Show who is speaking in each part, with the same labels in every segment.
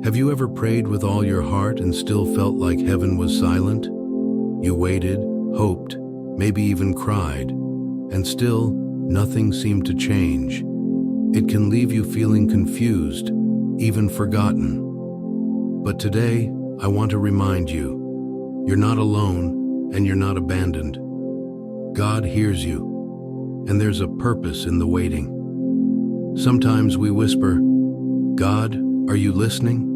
Speaker 1: Have you ever prayed with all your heart and still felt like heaven was silent? You waited, hoped, maybe even cried, and still nothing seemed to change. It can leave you feeling confused, even forgotten. But today, I want to remind you, you're not alone and you're not abandoned. God hears you, and there's a purpose in the waiting. Sometimes we whisper, "God, are you listening?"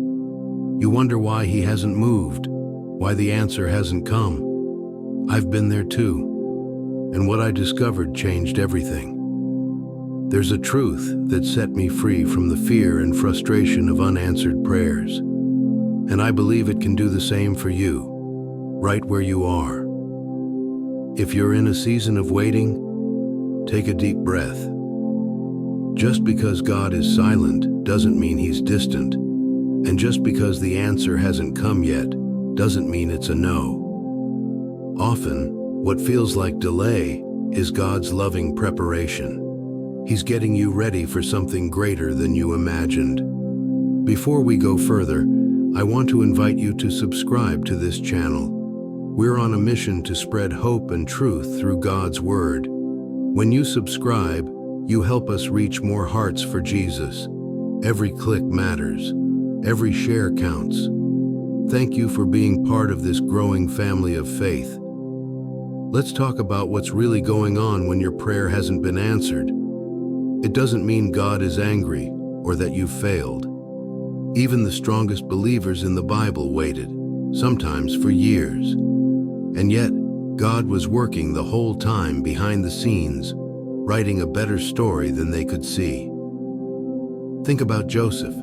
Speaker 1: You wonder why he hasn't moved, why the answer hasn't come. I've been there too, and what I discovered changed everything. There's a truth that set me free from the fear and frustration of unanswered prayers, and I believe it can do the same for you, right where you are. If you're in a season of waiting, take a deep breath. Just because God is silent doesn't mean he's distant. And just because the answer hasn't come yet doesn't mean it's a no. Often, what feels like delay is God's loving preparation. He's getting you ready for something greater than you imagined. Before we go further, I want to invite you to subscribe to this channel. We're on a mission to spread hope and truth through God's Word. When you subscribe, you help us reach more hearts for Jesus. Every click matters. Every share counts. Thank you for being part of this growing family of faith. Let's talk about what's really going on when your prayer hasn't been answered. It doesn't mean God is angry or that you've failed. Even the strongest believers in the Bible waited, sometimes for years. And yet, God was working the whole time behind the scenes, writing a better story than they could see. Think about Joseph.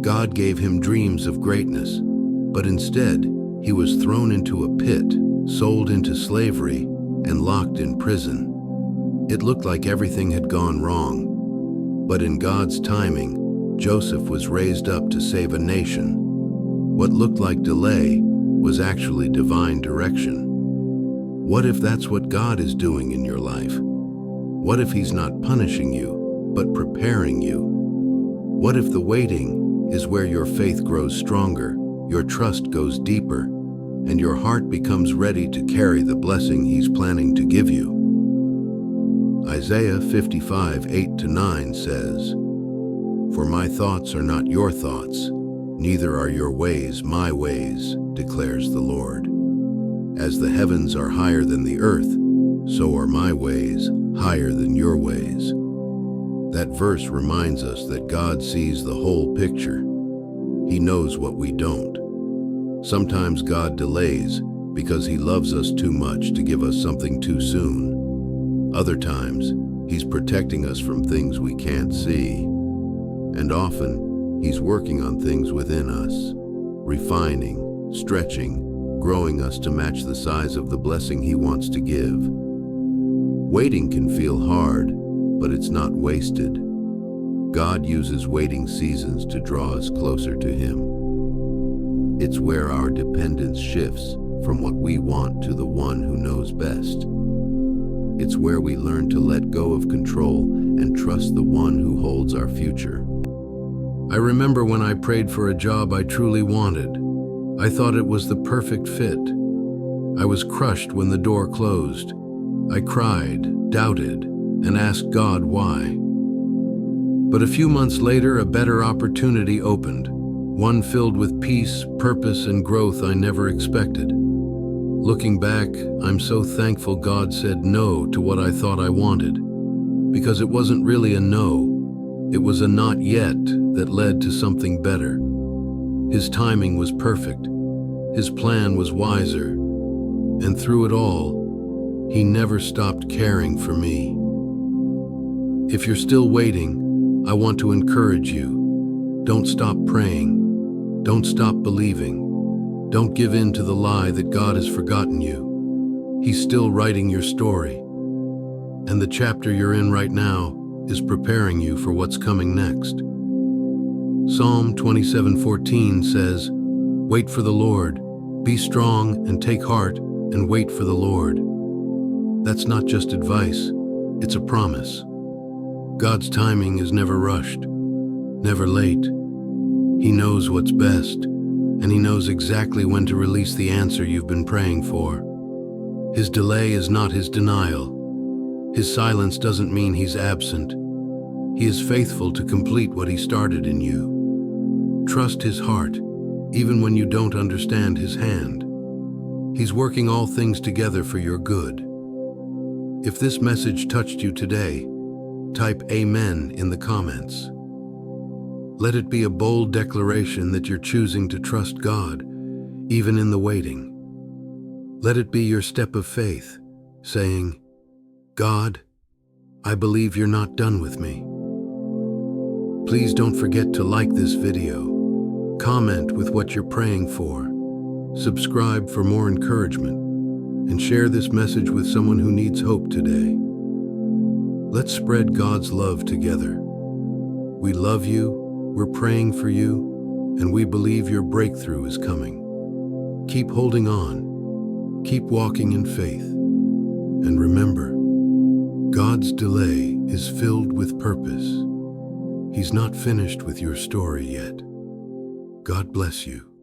Speaker 1: God gave him dreams of greatness, but instead, he was thrown into a pit, sold into slavery, and locked in prison. It looked like everything had gone wrong. But in God's timing, Joseph was raised up to save a nation. What looked like delay was actually divine direction. What if that's what God is doing in your life? What if he's not punishing you, but preparing you? What if the waiting is where your faith grows stronger, your trust goes deeper, and your heart becomes ready to carry the blessing he's planning to give you? Isaiah 55:8-9 says, "For my thoughts are not your thoughts, neither are your ways my ways, declares the Lord. As the heavens are higher than the earth, so are my ways higher than your ways." That verse reminds us that God sees the whole picture. He knows what we don't. Sometimes God delays because he loves us too much to give us something too soon. Other times, he's protecting us from things we can't see. And often, he's working on things within us, refining, stretching, growing us to match the size of the blessing he wants to give. Waiting can feel hard, but it's not wasted. God uses waiting seasons to draw us closer to him. It's where our dependence shifts from what we want to the one who knows best. It's where we learn to let go of control and trust the one who holds our future. I remember when I prayed for a job I truly wanted. I thought it was the perfect fit. I was crushed when the door closed. I cried, doubted, and asked God why. But a few months later, a better opportunity opened, one filled with peace, purpose, and growth I never expected. Looking back, I'm so thankful God said no to what I thought I wanted, because it wasn't really a no, it was a not yet that led to something better. His timing was perfect, his plan was wiser, and through it all, he never stopped caring for me. If you're still waiting, I want to encourage you. Don't stop praying. Don't stop believing. Don't give in to the lie that God has forgotten you. He's still writing your story. And the chapter you're in right now is preparing you for what's coming next. Psalm 27:14 says, "Wait for the Lord. Be strong and take heart and wait for the Lord." That's not just advice, it's a promise. God's timing is never rushed, never late. He knows what's best, and He knows exactly when to release the answer you've been praying for. His delay is not His denial. His silence doesn't mean He's absent. He is faithful to complete what He started in you. Trust His heart, even when you don't understand His hand. He's working all things together for your good. If this message touched you today, type Amen in the comments. Let it be a bold declaration that you're choosing to trust God, even in the waiting. Let it be your step of faith, saying, God, I believe you're not done with me. Please don't forget to like this video, comment with what you're praying for, subscribe for more encouragement, and share this message with someone who needs hope today. Let's spread God's love together. We love you, we're praying for you, and we believe your breakthrough is coming. Keep holding on, keep walking in faith, and remember, God's delay is filled with purpose. He's not finished with your story yet. God bless you.